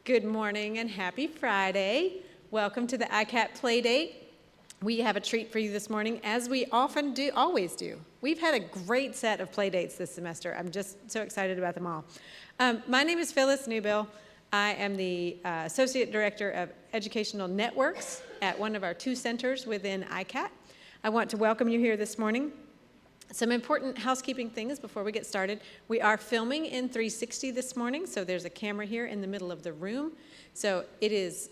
Good morning and happy Friday. Welcome to the ICAT Playdate. We have a treat for you this morning, as we often do, always do. We've had a great set of Playdates this semester. I'm just so excited about them all. My name is Phyllis Newbill. I am the Associate Director of Educational Networks at one of our 2 centers within ICAT. I want to welcome you here this morning. Some important housekeeping things before we get started. We are filming in 360 this morning, so there's a camera here in the middle of the room. So it is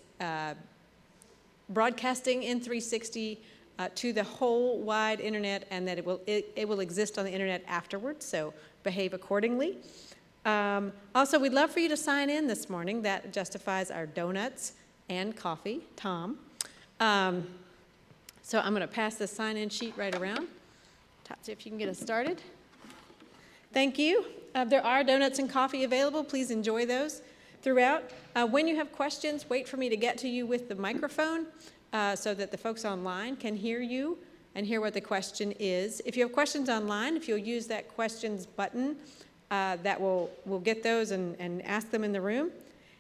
broadcasting in 360 to the whole wide internet, and that it will exist on the internet afterwards, so behave accordingly. Also, we'd love for you to sign in this morning. That justifies our donuts and coffee, Tom. So I'm going to pass the sign-in sheet right around. See if you can get us started. Thank you. There are donuts and coffee available. Please enjoy those throughout. When you have questions, wait for me to get to you with the microphone so that the folks online can hear you and hear what the question is. If you have questions online, if you'll use that questions button, we'll get those and ask them in the room.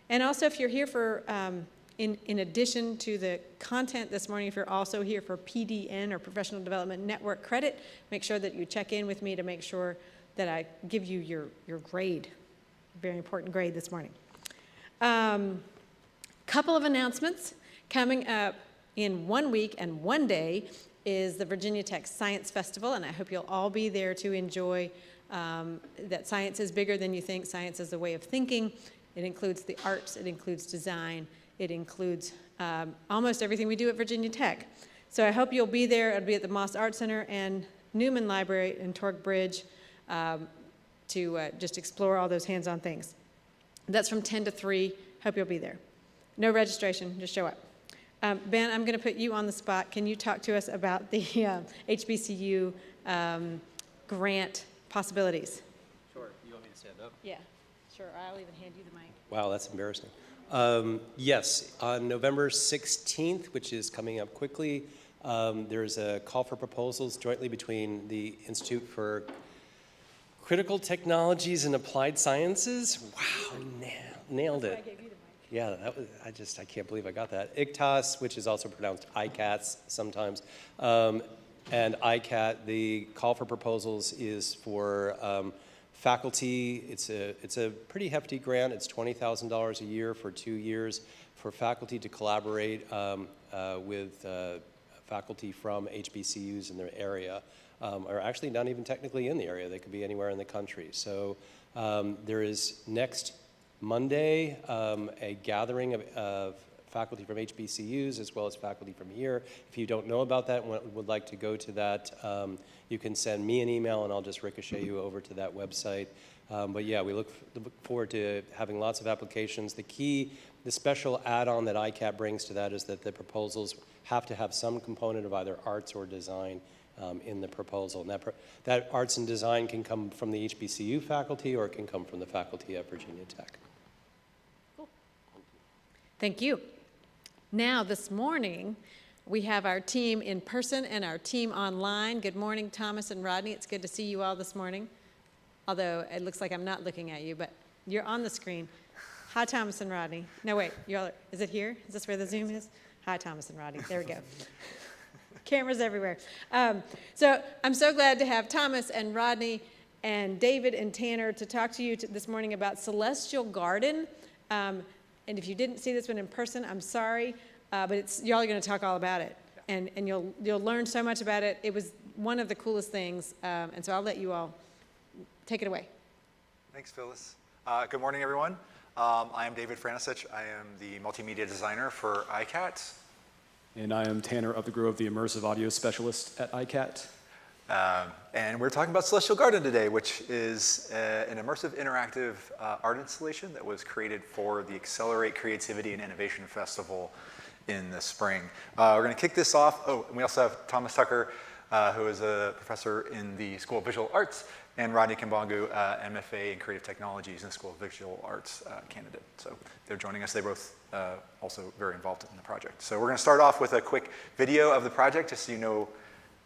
And also, if you're here for in addition to the content this morning, if you're also here for PDN or Professional Development Network credit, make sure that you check in with me to make sure that I give you your grade, very important grade this morning. Couple of announcements. Coming up in 1 week and 1 day is the Virginia Tech Science Festival, and I hope you'll all be there to enjoy that science is bigger than you think. Science is a way of thinking. It includes the arts, it includes design, it includes almost everything we do at Virginia Tech. So I hope you'll be there. It'll be at the Moss Art Center and Newman Library in Torque Bridge to just explore all those hands-on things. That's from 10 to 3. Hope you'll be there. No registration, just show up. Ben, I'm going to put you on the spot. Can you talk to us about the HBCU grant possibilities? Sure. You want me to stand up? Yeah, sure. I'll even hand you the mic. Wow, that's embarrassing. Yes, on November 16th, which is coming up quickly, there's a call for proposals jointly between the Institute for Critical Technologies and Applied Sciences. Wow, nailed it. I gave you the mic. Yeah, that was, I can't believe I got that. ICTAS, which is also pronounced ICATS sometimes, and ICAT. The call for proposals is for faculty. It's a pretty hefty grant. It's $20,000 a year for 2 years for faculty to collaborate with faculty from HBCUs in their area, or actually not even technically in the area. They could be anywhere in the country. So there is next Monday a gathering of faculty from HBCUs as well as faculty from here. If you don't know about that and would like to go to that, you can send me an email and I'll just ricochet you over to that website. But yeah, we look forward to having lots of applications. The special add-on that ICAT brings to that is that the proposals have to have some component of either arts or design in the proposal. And that arts and design can come from the HBCU faculty or it can come from the faculty at Virginia Tech. Cool. Thank you. Now, this morning, we have our team in person and our team online. Good morning, Thomas and Rodney. It's good to see you all this morning. Although it looks like I'm not looking at you, but you're on the screen. Hi, Thomas and Rodney. No, wait, is it here? Is this where the Zoom is? Hi, Thomas and Rodney. There we go. Cameras everywhere. So I'm so glad to have Thomas and Rodney and David and Tanner to talk to you this morning about Celestial Garden. And if you didn't see this one in person, I'm sorry, but y'all are going to talk all about it, and you'll learn so much about it. It was one of the coolest things, and so I'll let you all take it away. Thanks, Phyllis. Good morning, everyone. I am David Franisich. I am the multimedia designer for ICAT. And I am Tanner Upthegrove, the immersive audio specialist at ICAT. And we're talking about Celestial Garden today, which is an immersive interactive art installation that was created for the Accelerate Creativity and Innovation Festival in the spring. We're going to kick this off. Oh, and we also have Thomas Tucker, who is a professor in the School of Visual Arts, and Rodney Kimbangu, MFA in Creative Technologies in the School of Visual Arts candidate. So they're joining us. They both also very involved in the project. So we're going to start off with a quick video of the project just so you know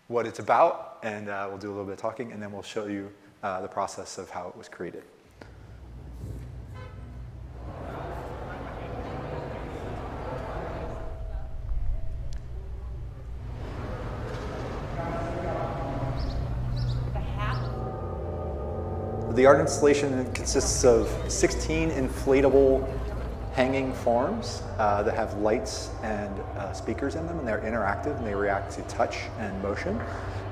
what it's about, and we'll do a little bit of talking, and then we'll show you the process of how it was created. The art installation consists of 16 inflatable hanging forms that have lights and speakers in them, and they're interactive and they react to touch and motion,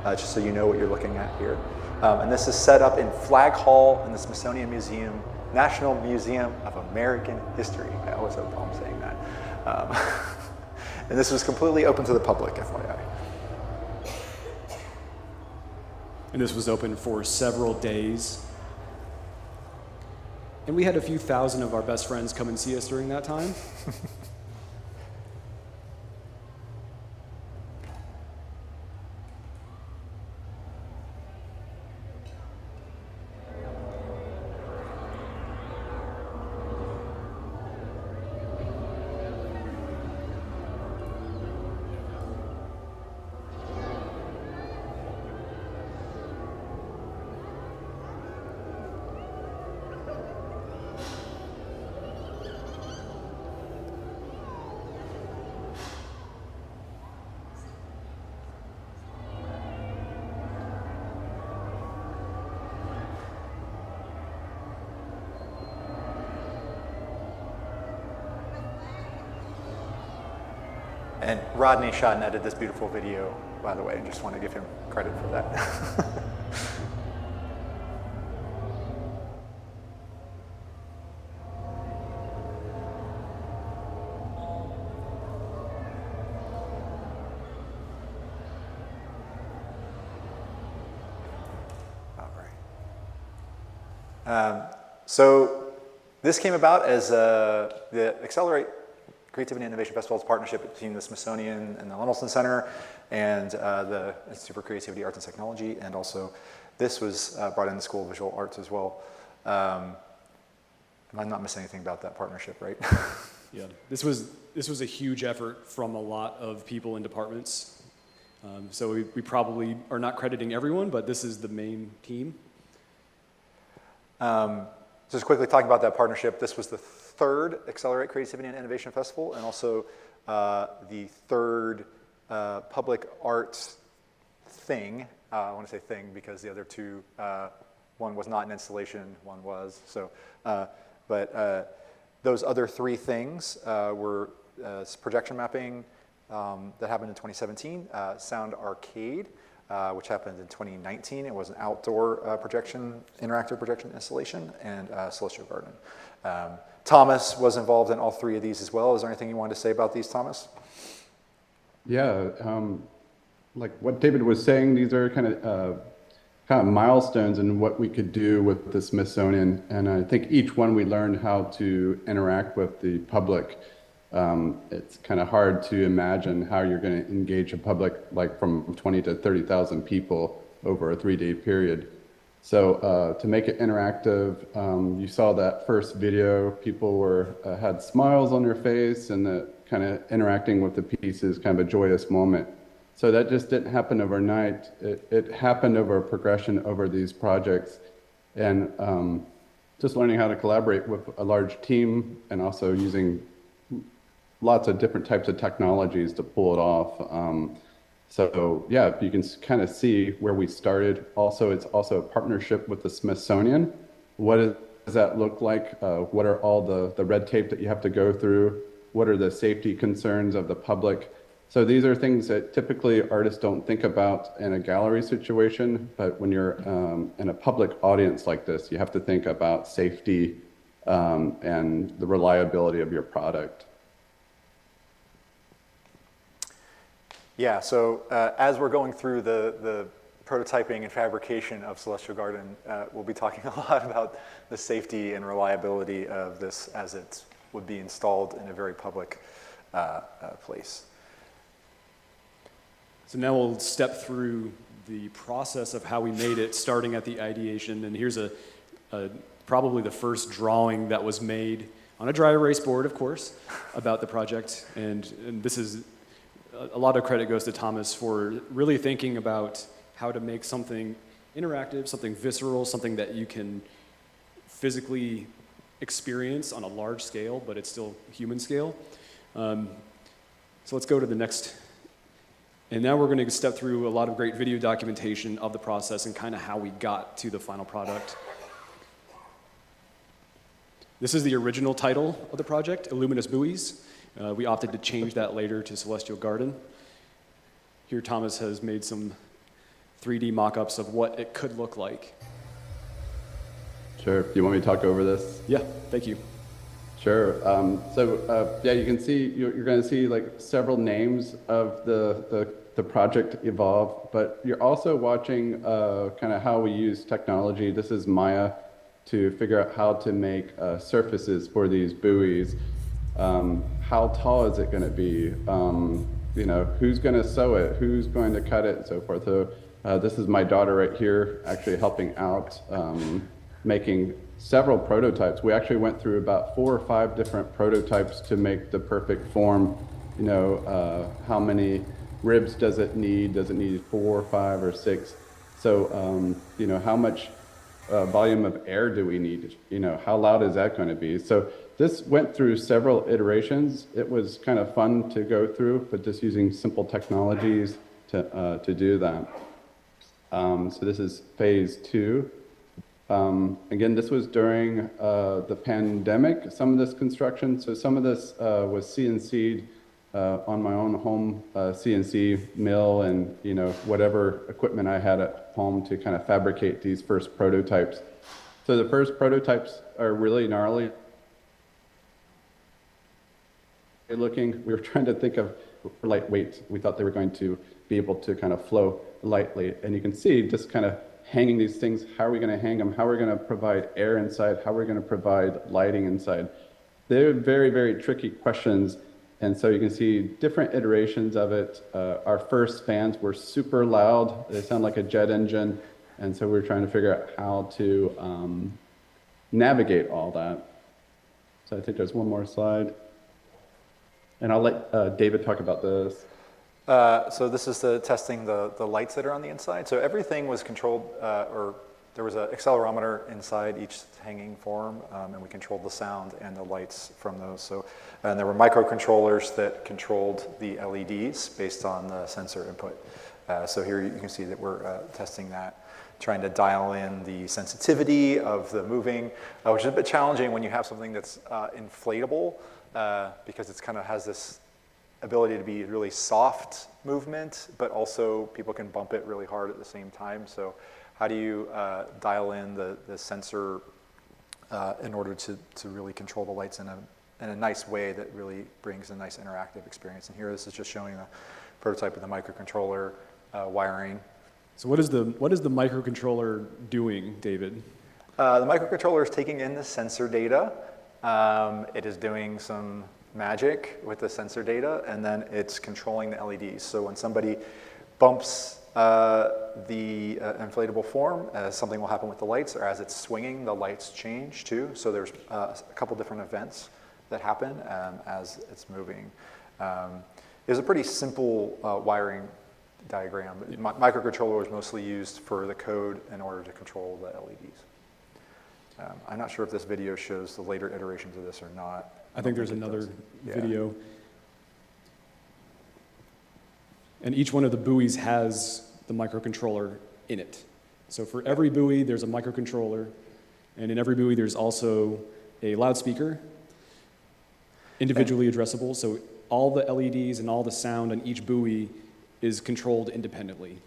just so you know what you're looking at here. And this is set up in Flag Hall in the Smithsonian Museum, National Museum of American History. I always have a problem saying that. And this was completely open to the public, FYI. And this was open for several days. And we had a few thousand of our best friends come and see us during that time. And Rodney shot and edited this beautiful video, by the way, and just want to give him credit for that. All right. So this came about as the Accelerate Creativity and Innovation Festival's partnership between the Smithsonian and the Lemelson Center and the Institute for Creativity, Arts, and Technology, and also this was brought in the School of Visual Arts as well. I'm not missing anything about that partnership, right? Yeah, this was a huge effort from a lot of people and departments. So we probably are not crediting everyone, but this is the main team. Just quickly talking about that partnership, this was the third Accelerate Creativity and Innovation Festival, and also the third public arts thing. I want to say thing because the other two, one was not an installation, one was. So, but those other three things were projection mapping that happened in 2017, Sound Arcade, which happened in 2019. It was an outdoor interactive projection installation, and Celestial Garden. Thomas was involved in all three of these as well. Is there anything you wanted to say about these, Thomas? Yeah, like what David was saying, these are kind of milestones in what we could do with the Smithsonian. And I think each one we learned how to interact with the public. It's kind of hard to imagine how you're going to engage a public like from 20 to 30,000 people over a 3-day period. So to make it interactive, you saw that first video, people had smiles on their face, and the kind of interacting with the pieces, kind of a joyous moment. So that just didn't happen overnight. It happened over a progression over these projects, and just learning how to collaborate with a large team, and also using lots of different types of technologies to pull it off. So yeah, you can kind of see where we started. Also, it's also a partnership with the Smithsonian. What does that look like? What are all the red tape that you have to go through? What are the safety concerns of the public? So these are things that typically artists don't think about in a gallery situation, but when you're in a public audience like this, you have to think about safety and the reliability of your product. Yeah, so as we're going through the prototyping and fabrication of Celestial Garden, we'll be talking a lot about the safety and reliability of this as it would be installed in a very public place. So now we'll step through the process of how we made it, starting at the ideation. And here's probably the first drawing that was made on a dry erase board, of course, about the project. And this is a lot of credit goes to Thomas for really thinking about how to make something interactive, something visceral, something that you can physically experience on a large scale, but it's still human scale. So let's go to the next. And now we're going to step through a lot of great video documentation of the process and kind of how we got to the final product. This is the original title of the project, Illuminous Buoys. We opted to change that later to Celestial Garden. Here Thomas has made some 3D mock-ups of what it could look like. Sure. Do you want me to talk over this? Yeah, thank you. Sure. Yeah, you can see, you're going to see like several names of the project evolve, but you're also watching kind of how we use technology. This is Maya to figure out how to make surfaces for these buoys. How tall is it going to be? You know, who's going to sew it? Who's going to cut it, and so forth. So this is my daughter right here, actually helping out, making several prototypes. We actually went through about 4 or 5 different prototypes to make the perfect form. You know, how many ribs does it need? Does it need 4, 5, or 6? So, you know, how much volume of air do we need? You know, how loud is that going to be? So this went through several iterations. It was kind of fun to go through, but just using simple technologies to do that. So this is phase 2. Again, this was during the pandemic, some of this construction. So some of this was CNC'd on my own home CNC mill and, you know, whatever equipment I had at home to kind of fabricate these first prototypes. So the first prototypes are really gnarly looking. We were trying to think of lightweight. We thought they were going to be able to kind of flow lightly. And you can see just kind of hanging these things. How are we going to hang them? How are we going to provide air inside? How are we going to provide lighting inside? They're very, very tricky questions. And so you can see different iterations of it. Our first fans were super loud. They sound like a jet engine. And so we're trying to figure out how to navigate all that. So I think there's one more slide. And I'll let David talk about this. So this is testing the lights that are on the inside. So everything was controlled, or there was an accelerometer inside each hanging form, and we controlled the sound and the lights from those. So, and there were microcontrollers that controlled the LEDs based on the sensor input. So here you can see that we're testing that, trying to dial in the sensitivity of the moving, which is a bit challenging when you have something that's inflatable, because it's kind of has this ability to be really soft movement, but also people can bump it really hard at the same time. So how do you dial in the sensor in order to really control the lights in a nice way that really brings a nice interactive experience? And here this is just showing the prototype of the microcontroller wiring. So what is the microcontroller doing, David? The microcontroller is taking in the sensor data. It is doing some magic with the sensor data, and then it's controlling the LEDs. So when somebody bumps the inflatable form, something will happen with the lights, or as it's swinging, the lights change too. So there's a couple different events that happen as it's moving. It's a pretty simple wiring diagram. Microcontroller was mostly used for the code in order to control the LEDs. I'm not sure if this video shows the later iterations of this or not. I think there's another video. And each one of the buoys has the microcontroller in it. So for every buoy, there's a microcontroller. And in every buoy, there's also a loudspeaker, individually addressable. So all the LEDs and all the sound on each buoy is controlled independently.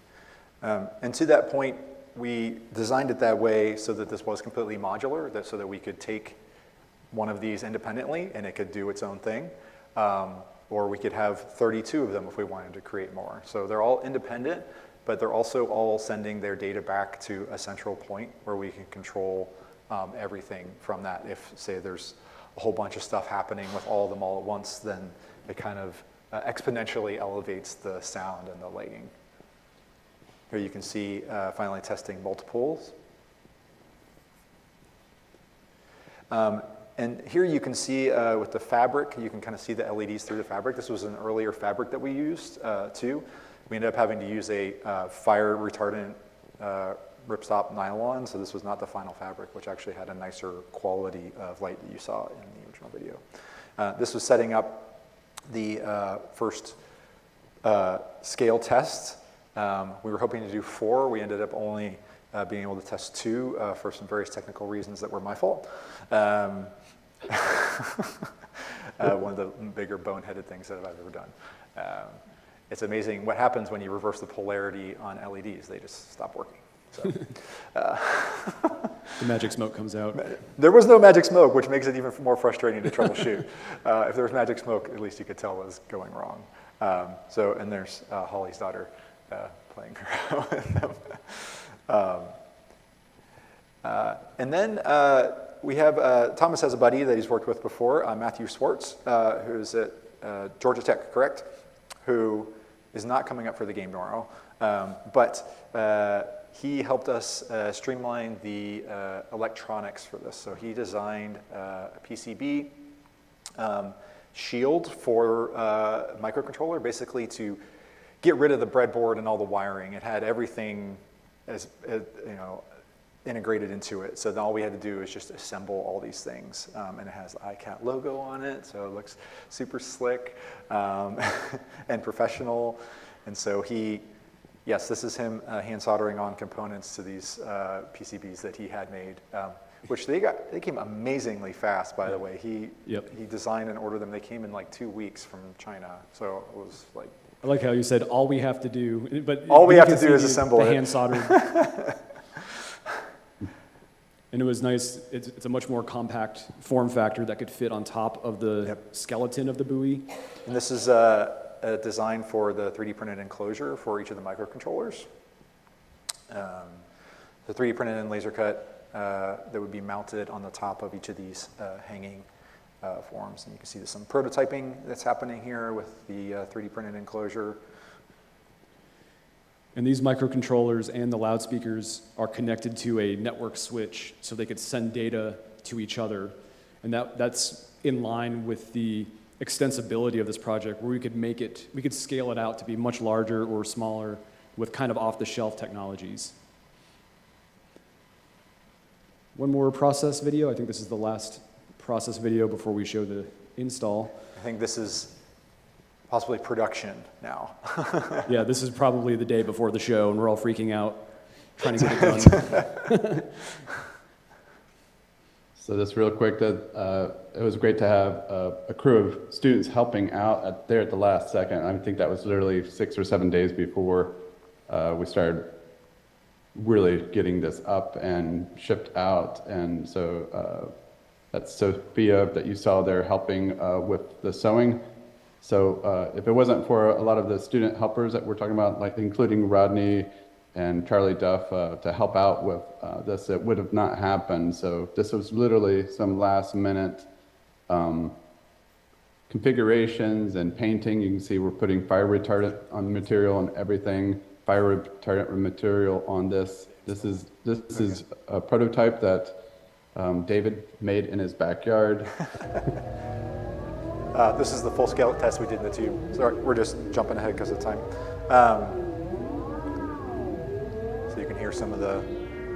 And to that point, we designed it that way so that this was completely modular, so that we could take one of these independently and it could do its own thing. Or we could have 32 of them if we wanted to create more. So they're all independent, but they're also all sending their data back to a central point where we can control everything from that. If, say, there's a whole bunch of stuff happening with all of them all at once, then it kind of exponentially elevates the sound and the lighting. Here you can see finally testing multiples. And here you can see with the fabric, you can kind of see the LEDs through the fabric. This was an earlier fabric that we used too. We ended up having to use a fire retardant ripstop nylon, so this was not the final fabric, which actually had a nicer quality of light that you saw in the original video. This was setting up the first scale test. We were hoping to do 4. We ended up only being able to test 2 for some various technical reasons that were my fault. One of the bigger boneheaded things that I've ever done. It's amazing what happens when you reverse the polarity on LEDs. They just stop working. So, The magic smoke comes out. there was no magic smoke, which makes it even more frustrating to troubleshoot. If there was magic smoke, at least you could tell what was going wrong. And there's Holly's daughter playing around with them. And then we have, Thomas has a buddy that he's worked with before, Matthew Swartz, who's at Georgia Tech, correct? Who is not coming up for the game tomorrow. But he helped us streamline the electronics for this. So he designed a PCB shield for microcontroller, basically to get rid of the breadboard and all the wiring. It had everything as integrated into it. So then all we had to do is just assemble all these things. And it has the ICAT logo on it, so it looks super slick and professional. And so yes, this is him hand soldering on components to these PCBs that he had made, which they came amazingly fast, by the way. He designed and ordered them. They came in like 2 weeks from China. So it was like, I like how you said all we have to do, but all we you have can to do is see assemble the it. hand soldered. And it was nice. It's a much more compact form factor that could fit on top of the skeleton of the buoy. And this is designed for the 3D printed enclosure for each of the microcontrollers. The 3D printed and laser cut that would be mounted on the top of each of these hanging forms. And you can see there's some prototyping that's happening here with the 3D printed enclosure. And these microcontrollers and the loudspeakers are connected to a network switch so they could send data to each other. And that's in line with the extensibility of this project, where we could scale it out to be much larger or smaller with kind of off-the-shelf technologies. One more process video. I think this is the last process video before we show the install. I think this is possibly production now. Yeah, this is probably the day before the show, and we're all freaking out, trying to get it done. So just real quick, that it was great to have a crew of students helping out there at the last second. I think that was literally 6 or 7 days before we started really getting this up and shipped out. And so that's Sophia that you saw there helping with the sewing. So if it wasn't for a lot of the student helpers that we're talking about, like including Rodney and Charlie Duff to help out with this, it would have not happened. So this was literally some last minute configurations and painting. You can see we're putting fire retardant on material and everything, fire retardant material on this. This is a prototype that David made in his backyard. This is the full scale test we did in the tube. Sorry, we're just jumping ahead because of time. So you can hear some of the,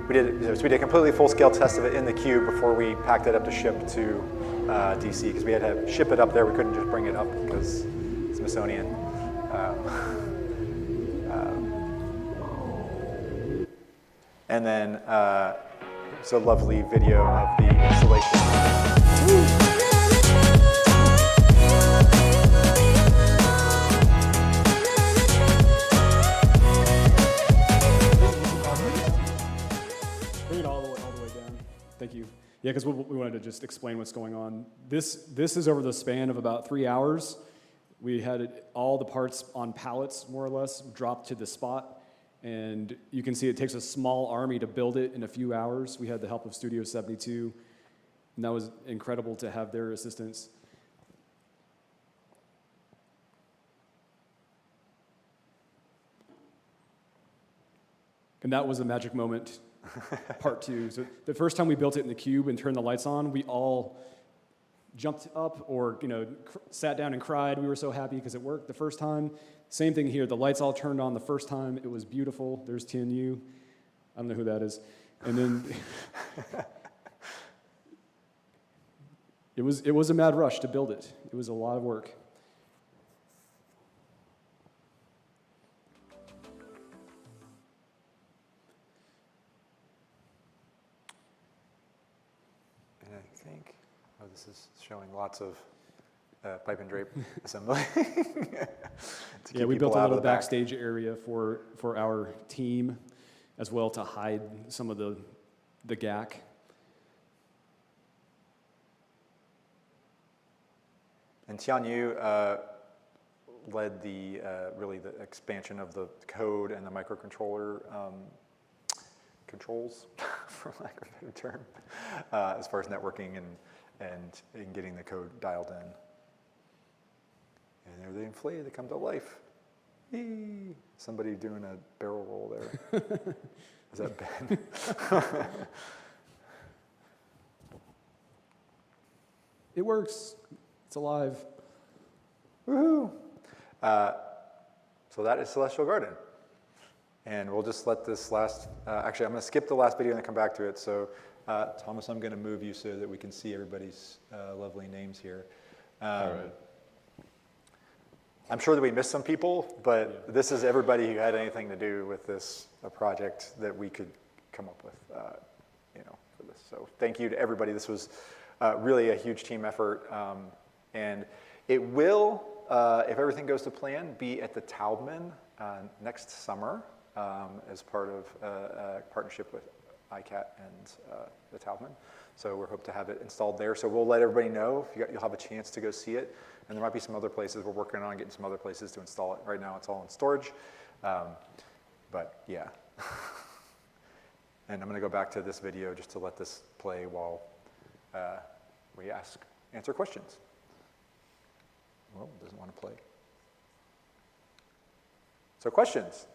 we did a completely full scale test of it in the cube before we packed it up to ship to DC, because we had to ship it up there. We couldn't just bring it up because Smithsonian. And then it's a lovely video of the installation. Bring it all the way down. Thank you. Yeah, because we wanted to just explain what's going on. This is over the span of about 3 hours. We had all the parts on pallets, more or less, dropped to the spot. And you can see it takes a small army to build it in a few hours. We had the help of Studio 72, and that was incredible to have their assistance. And that was a magic moment, part 2. So the first time we built it in the cube and turned the lights on, we all jumped up or sat down and cried. We were so happy because it worked the first time. Same thing here. The lights all turned on the first time. It was beautiful. There's TNU. I don't know who that is. And then it was a mad rush to build it. It was a lot of work. And I think, this is showing lots of pipe and drape assembly. Yeah, we built a little backstage area for our team as well to hide some of the gack. And Tianyu led the really the expansion of the code and the microcontroller controls, for lack of a better term, as far as networking and getting the code dialed in. And there they inflate, they come to life. Yee. Somebody doing a barrel roll there. Is that Ben? It works. It's alive. Woohoo! So that is Celestial Garden. And we'll just let this last, actually I'm going to skip the last video and then come back to it. So Thomas, I'm going to move you so that we can see everybody's lovely names here. All right. I'm sure that we missed some people, but this is everybody who had anything to do with this project that we could come up with, for this. So thank you to everybody. This was really a huge team effort. And it will, if everything goes to plan, be at the Taubman next summer as part of a partnership with ICAT and the Taubman. So we hope to have it installed there. So we'll let everybody know. You'll have a chance to go see it. And there might be some other places. We're working on getting some other places to install it. Right now it's all in storage. But yeah. And I'm going to go back to this video just to let this play while we answer questions. Well, it doesn't want to play. So questions?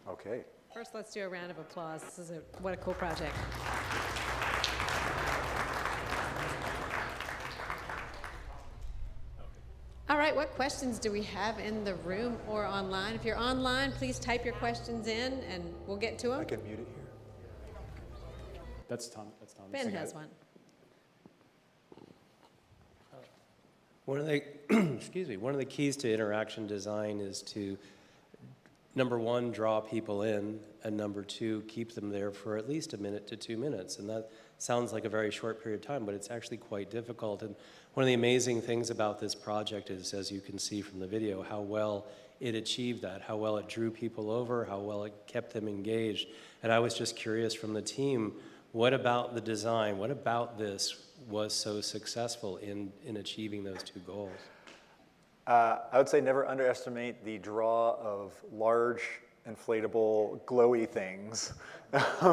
Okay. First, let's do a round of applause. This is what a cool project. All right, what questions do we have in the room or online? If you're online, please type your questions in and we'll get to them. I can mute it here. That's Tom. That's Thomas. Ben has one. One of the, excuse me, one of the keys to interaction design is to, number one, draw people in, and number two, keep them there for at least 1 minute to 2 minutes. And that sounds like a very short period of time, but it's actually quite difficult. And one of the amazing things about this project is, as you can see from the video, how well it achieved that, how well it drew people over, how well it kept them engaged. And I was just curious from the team, what about the design, what about this was so successful in achieving those two goals? I would say never underestimate the draw of large, inflatable, glowy things,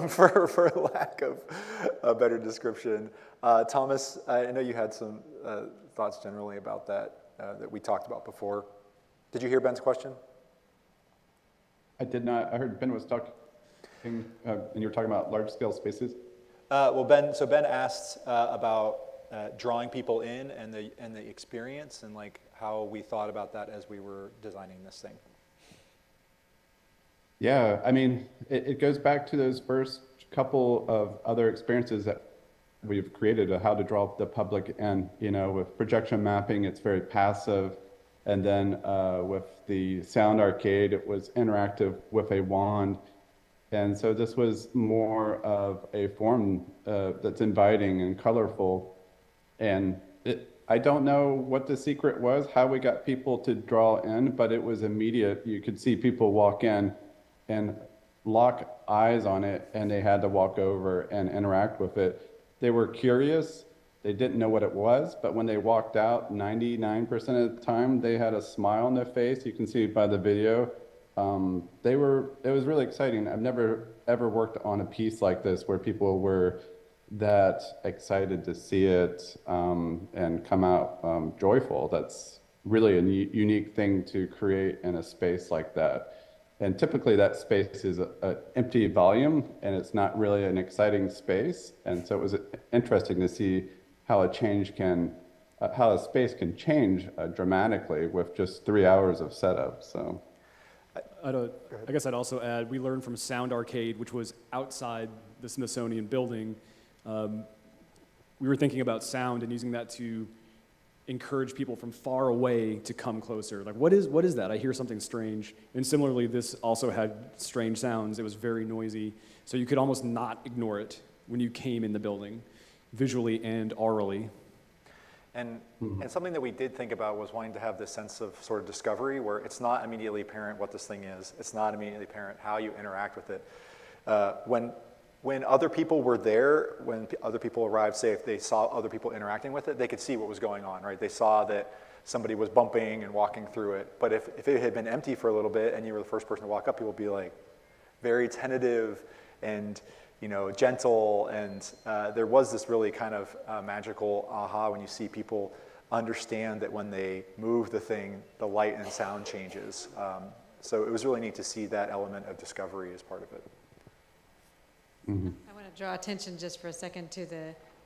for lack of a better description. Thomas, I know you had some thoughts generally about that that we talked about before. Did you hear Ben's question? I did not. I heard Ben was talking, and you were talking about large-scale spaces. Well, Ben asked about drawing people in and the experience and like how we thought about that as we were designing this thing. Yeah, I mean, it goes back to those first couple of other experiences that we've created of how to draw the public in. With projection mapping, it's very passive. And then with the sound arcade, it was interactive with a wand. And so this was more of a form that's inviting and colorful. And I don't know what the secret was, how we got people to draw in, but it was immediate. You could see people walk in and lock eyes on it, and they had to walk over and interact with it. They were curious. They didn't know what it was, but when they walked out, 99% of the time, they had a smile on their face. You can see it by the video. It was really exciting. I've never ever worked on a piece like this where people were that excited to see it and come out joyful. That's really a unique thing to create in a space like that. And typically that space is an empty volume and it's not really an exciting space. And so it was interesting to see how a space can change dramatically with just 3 hours of setup. So. I guess I'd also add, we learned from Sound Arcade, which was outside the Smithsonian building. We were thinking about sound and using that to encourage people from far away to come closer. Like, what is that? I hear something strange. And similarly, this also had strange sounds. It was very noisy. So you could almost not ignore it when you came in the building. visually and aurally. And something that we did think about was wanting to have this sense of sort of discovery where it's not immediately apparent what this thing is. It's not immediately apparent how you interact with it. When other people were there, when other people arrived, say if they saw other people interacting with it, they could see what was going on, right? They saw that somebody was bumping and walking through it. But if it had been empty for a little bit and you were the first person to walk up, people would be like very tentative and gentle, and there was this really kind of magical aha when you see people understand that when they move the thing, the light and sound changes. So it was really neat to see that element of discovery as part of it. I want to draw attention just for a second to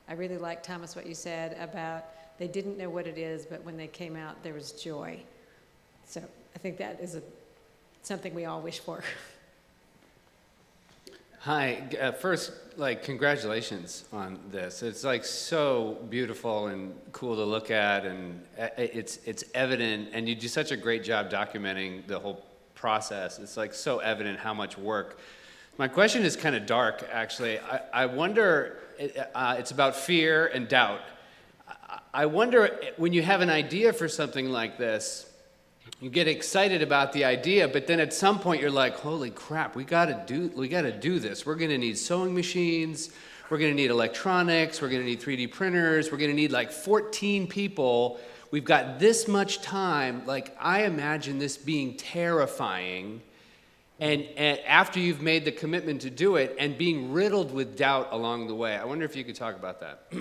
I really like, Thomas, what you said about they didn't know what it is, but when they came out, there was joy. So I think that is something we all wish for. Hi, first, congratulations on this. It's so beautiful and cool to look at, and it's evident, and you do such a great job documenting the whole process. It's so evident how much work. My question is kind of dark, actually. I wonder, it's about fear and doubt. I wonder, when you have an idea for something like this, you get excited about the idea, but then at some point you're like, holy crap, we gotta do this. We're gonna need sewing machines, we're gonna need electronics, we're gonna need 3D printers, we're gonna need 14 people. We've got this much time. I imagine this being terrifying. And after you've made the commitment to do it and being riddled with doubt along the way. I wonder if you could talk about that.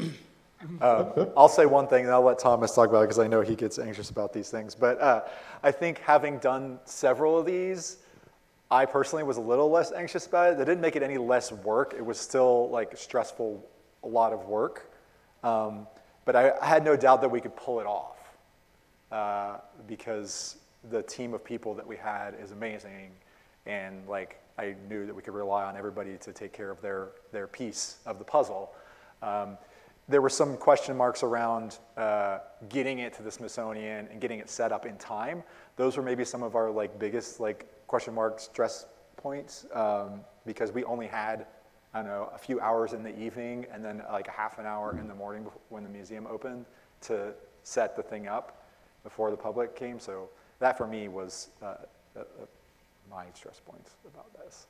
I'll say one thing, and I'll let Thomas talk about it because I know he gets anxious about these things. But I think having done several of these, I personally was a little less anxious about it. That didn't make it any less work. It was still stressful, a lot of work. But I had no doubt that we could pull it off because the team of people that we had is amazing. And I knew that we could rely on everybody to take care of their piece of the puzzle. There were some question marks around getting it to the Smithsonian and getting it set up in time. Those were maybe some of our biggest question mark stress points because we only had, I don't know, a few hours in the evening and then a half an hour in the morning when the museum opened to set the thing up before the public came. So that for me was my stress points about this.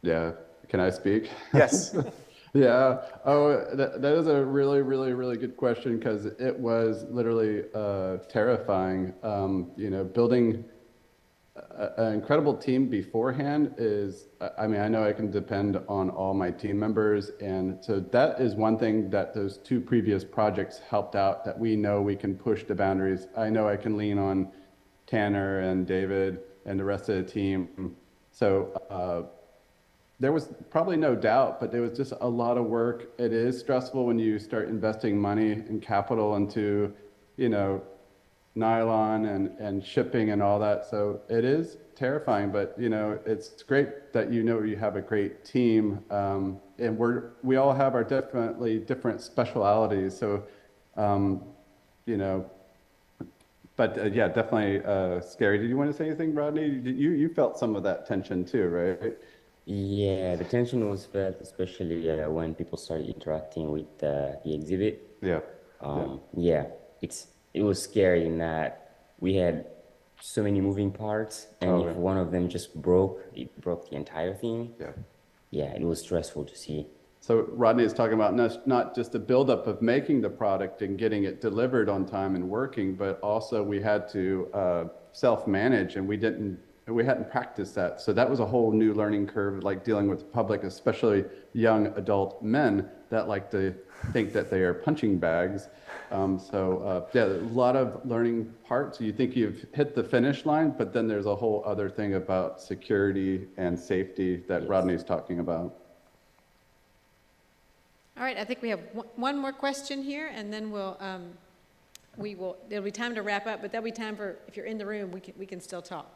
Yeah, can I speak? Yes. Yeah. Oh, that is a really, really, really good question because it was literally terrifying. Building an incredible team beforehand is, I know I can depend on all my team members. And so that is one thing that those two previous projects helped out, that we know we can push the boundaries. I know I can lean on Tanner and David and the rest of the team. So there was probably no doubt, but there was just a lot of work. It is stressful when you start investing money and capital into, nylon and shipping and all that. So it is terrifying, but it's great that you have a great team, and we all have our definitely different specialities. So, but yeah, definitely scary. Did you want to say anything, Rodney? You felt some of that tension too, right? Yeah, the tension was felt, especially when people started interacting with the exhibit. Yeah. Yeah, it was scary in that we had so many moving parts, and if one of them just broke, it broke the entire thing. Yeah. Yeah, it was stressful to see. So Rodney is talking about not just the buildup of making the product and getting it delivered on time and working, but also we had to self-manage, and we hadn't practiced that. So that was a whole new learning curve, dealing with the public, especially young adult men that like to think that they are punching bags. Yeah, a lot of learning parts. You think you've hit the finish line, but then there's a whole other thing about security and safety that Rodney's talking about. All right, I think we have one more question here, and then there'll be time to wrap up, but there'll be time for, if you're in the room, we can still talk.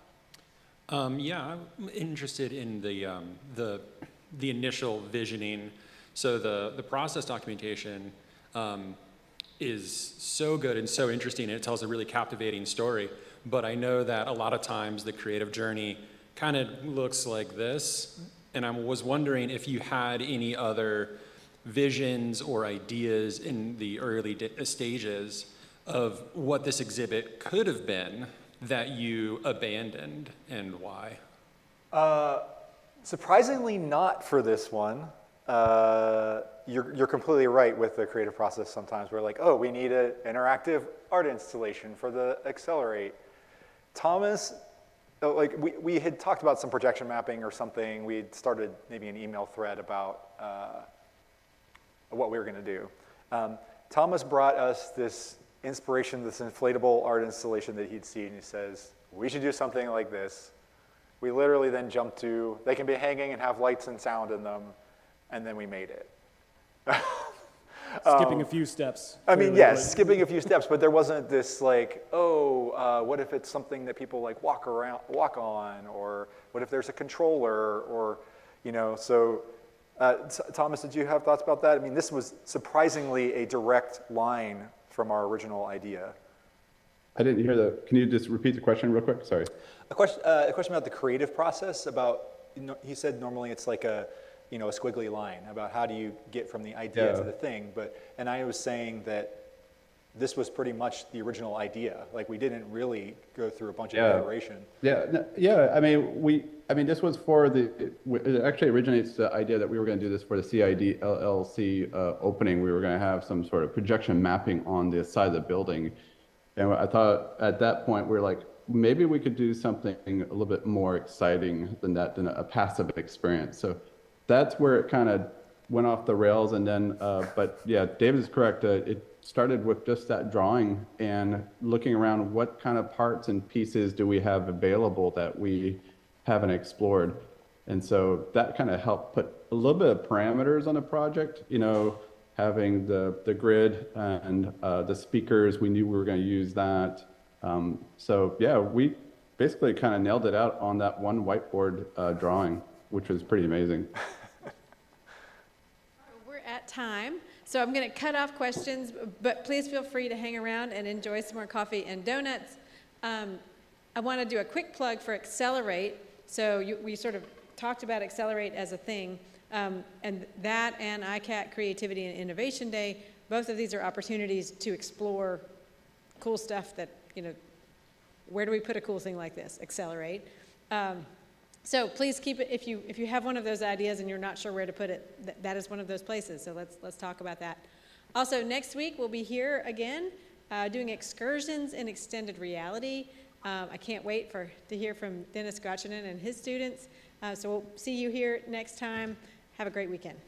Yeah, I'm interested in the initial visioning. So the process documentation is so good and so interesting, and it tells a really captivating story. But I know that a lot of times the creative journey kind of looks like this, and I was wondering if you had any other visions or ideas in the early stages of what this exhibit could have been that you abandoned and why? Surprisingly not for this one. You're completely right with the creative process sometimes. We're like, oh, we need an interactive art installation for the Accelerate. Thomas, like we had talked about some projection mapping or something. We'd started maybe an email thread about what we were going to do. Thomas brought us this inspiration, this inflatable art installation that he'd seen. He says, we should do something like this. We literally then jumped to, they can be hanging and have lights and sound in them, and then we made it. Skipping a few steps. I mean, clearly, yes, but- skipping a few steps, but there wasn't this like, oh, what if it's something that people like walk on, or what if there's a controller, or, you know, so, Thomas, did you have thoughts about that? I mean, this was surprisingly a direct line from our original idea. I didn't hear the, can you just repeat the question real quick? Sorry. A question about the creative process, about, you know, he said normally it's like a, you know, a squiggly line about how do you get from the idea to the thing, and I was saying that this was pretty much the original idea. Like, we didn't really go through a bunch of iteration. I mean, this was for it actually originates the idea that we were going to do this for the CID LLC opening. We were going to have some sort of projection mapping on the side of the building. And I thought at that point, we were like, maybe we could do something a little bit more exciting than that, than a passive experience. So that's where it kind of went off the rails. And then, but yeah, David is correct. It started with just that drawing and looking around what kind of parts and pieces do we have available that we haven't explored. And so that kind of helped put a little bit of parameters on the project, you know, having the grid and the speakers, we knew we were going to use that. So yeah, we basically kind of nailed it out on that one whiteboard drawing, which was pretty amazing. We're at time, so I'm going to cut off questions, but please feel free to hang around and enjoy some more coffee and donuts. I want to do a quick plug for Accelerate. So we sort of talked about Accelerate as a thing, and that and ICAT Creativity and Innovation Day, both of these are opportunities to explore cool stuff that, you know, where do we put a cool thing like this? Accelerate. So please keep it, if you have one of those ideas and you're not sure where to put it, that is one of those places. So let's talk about that. Also, next week we'll be here again doing excursions in extended reality. I can't wait to hear from Dennis Gotchinen and his students. So we'll see you here next time. Have a great weekend.